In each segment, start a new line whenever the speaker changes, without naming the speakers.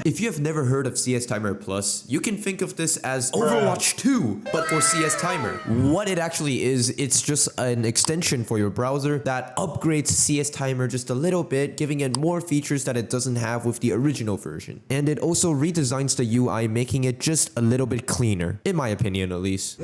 If you have never heard of CS Timer Plus, you can think of this as Overwatch 2, but for CS Timer. What it actually is, it's just an extension for your browser that upgrades CS Timer just a little bit, giving it more features that it doesn't have with the original version. And it also redesigns the UI, making it just a little bit cleaner, in my opinion at least.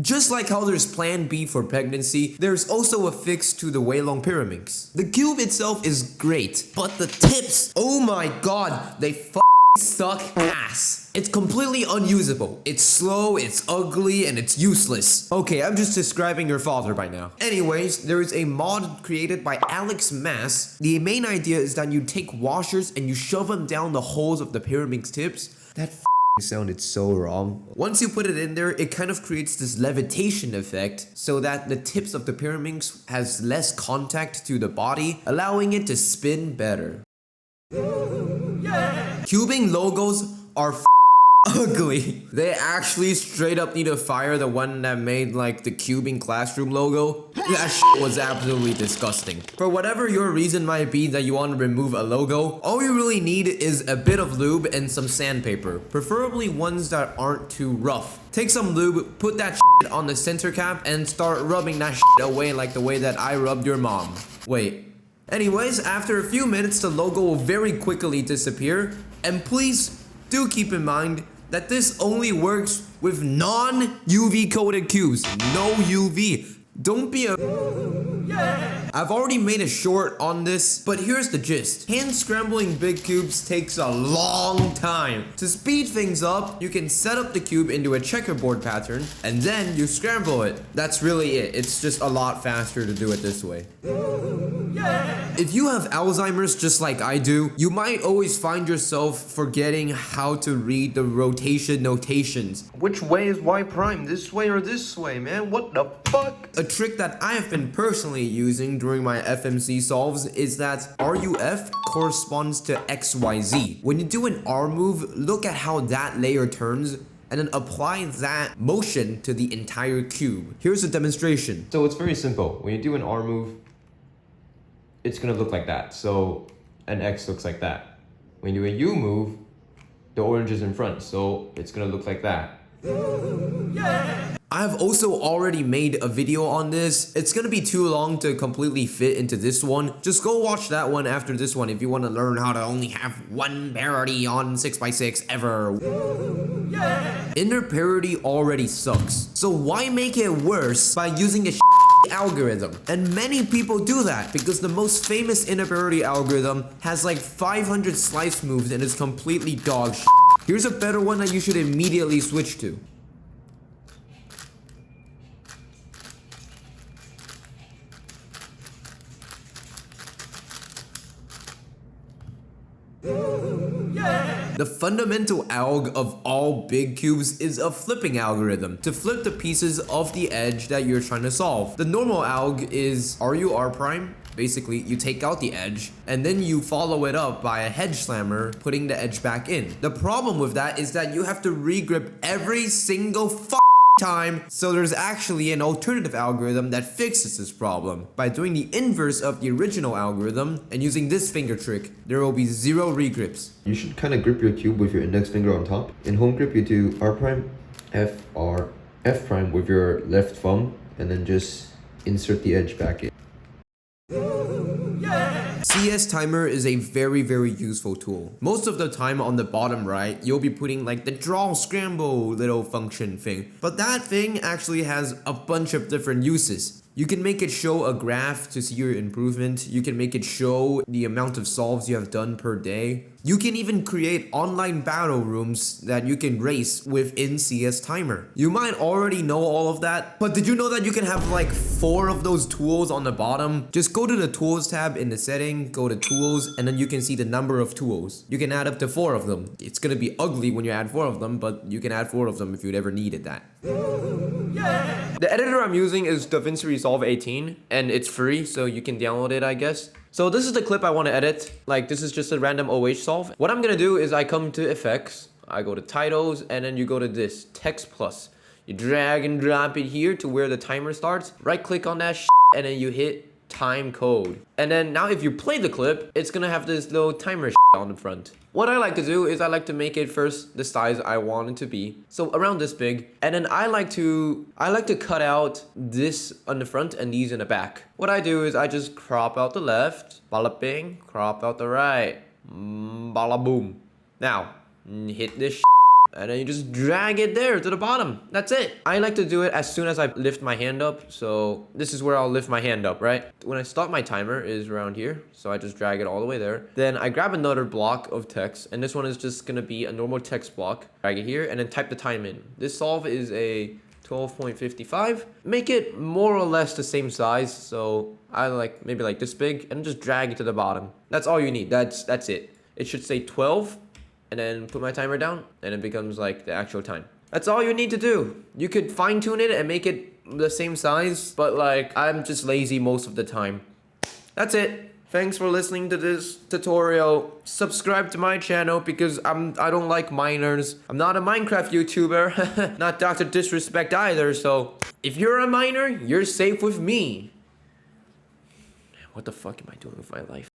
Just like how there's plan B for pregnancy, there's also a fix to the Weilong Pyraminx. The cube itself is great, but the tips, oh my god, they suck ass. It's completely unusable. It's slow, it's ugly, and it's useless. Okay, I'm just describing your father by now. Anyways, there is a mod created by Alex Mass. The main idea is that you take washers and you shove them down the holes of the Pyraminx tips. That sounded so wrong. Once you put it in there, it kind of creates this levitation effect so that the tips of the Pyraminx has less contact to the body, allowing it to spin better. Cubing logos are ugly. They actually straight up need to fire the one that made like the cubing classroom logo. That was absolutely disgusting. For whatever your reason might be that you want to remove a logo, all you really need is a bit of lube and some sandpaper, preferably ones that aren't too rough. Take some lube, put that on the center cap, and start rubbing that away like the way that I rubbed your mom. Wait. Anyways, after a few minutes, the logo will very quickly disappear. And please do keep in mind that this only works with non-UV coated cubes. No UV. Don't be a... I've already made a short on this, but here's the gist. Hand scrambling big cubes takes a long time. To speed things up, you can set up the cube into a checkerboard pattern, and then you scramble it. That's really it. It's just a lot faster to do it this way. If you have Alzheimer's just like I do, you might always find yourself forgetting how to read the rotation notations. Which way is Y prime? This way or this way, man? What the fuck? A trick that I have been personally using during my FMC solves is that RUF corresponds to XYZ. When you do an R move, look at how that layer turns and then apply that motion to the entire cube. Here's a demonstration. So it's very simple. When you do an R move, it's gonna look like that. So an X looks like that. When you do a U move, the orange is in front, so it's gonna look like that. I've also already made a video on this. It's gonna be too long to completely fit into this one. Just go watch that one after this one if you want to learn how to only have one parody on 6x6 ever. Inner parody already sucks, so why make it worse by using a algorithm? And many people do that because the most famous inner parody algorithm has like 500 slice moves and is completely dog shit. Here's a better one that you should immediately switch to. The fundamental alg of all big cubes is a flipping algorithm to flip the pieces of the edge that you're trying to solve. The normal alg is RUR prime. Basically, you take out the edge and then you follow it up by a hedge slammer, putting the edge back in. The problem with that is that you have to regrip every single time, so there's actually an alternative algorithm that fixes this problem. By doing the inverse of the original algorithm and using this finger trick, there will be 0 regrips.
You should kind of grip your cube with your index finger on top. In home grip, you do R prime, F, R, F prime with your left thumb, and then just insert the edge back in.
CS Timer is a very useful tool. Most of the time on the bottom right, you'll be putting like the draw scramble little function thing. But that thing actually has a bunch of different uses. You can make it show a graph to see your improvement. You can make it show the amount of solves you have done per day. You can even create online battle rooms that you can race within CS Timer. You might already know all of that, but did you know that you can have like 4 of those tools on the bottom? Just go to the tools tab in the setting, go to tools, and then you can see the number of tools. You can add up to 4 of them. It's gonna be ugly when you add 4 of them, but you can add 4 of them if you'd ever needed that. The editor I'm using is DaVinci Resolve 18, and it's free, so you can download it, I guess. So this is the clip I want to edit. Like, this is just a random OH solve. What I'm gonna do is I come to effects, I go to titles, and then you go to this text plus. You drag and drop it here to where the timer starts. Right click on that and then you hit time code. And then now if you play the clip, it's gonna have this little timer on the front. What I like to do is I like to make it first the size I want it to be. So around this big. And then I like to cut out this on the front and these in the back. What I do is I just crop out the left, bada bing, crop out the right, bada boom. Now, hit this and then you just drag it there to the bottom. That's it. I like to do it as soon as I lift my hand up. So this is where I'll lift my hand up, right? When I start my timer is around here. So I just drag it all the way there. Then I grab another block of text. And this one is just gonna be a normal text block. Drag it here and then type the time in. This solve is a 12.55. Make it more or less the same size. So I like maybe like this big and just drag it to the bottom. That's all you need. That's it. It should say 12. And then put my timer down and it becomes like the actual time. That's all you need to do. You could fine tune it and make it the same size, but like I'm just lazy most of the time. That's it. Thanks for listening to this tutorial. Subscribe to my channel because I don't like miners. I'm not a Minecraft YouTuber, not Dr. Disrespect either, so if you're a miner, you're safe with me. What the fuck am I doing with my life?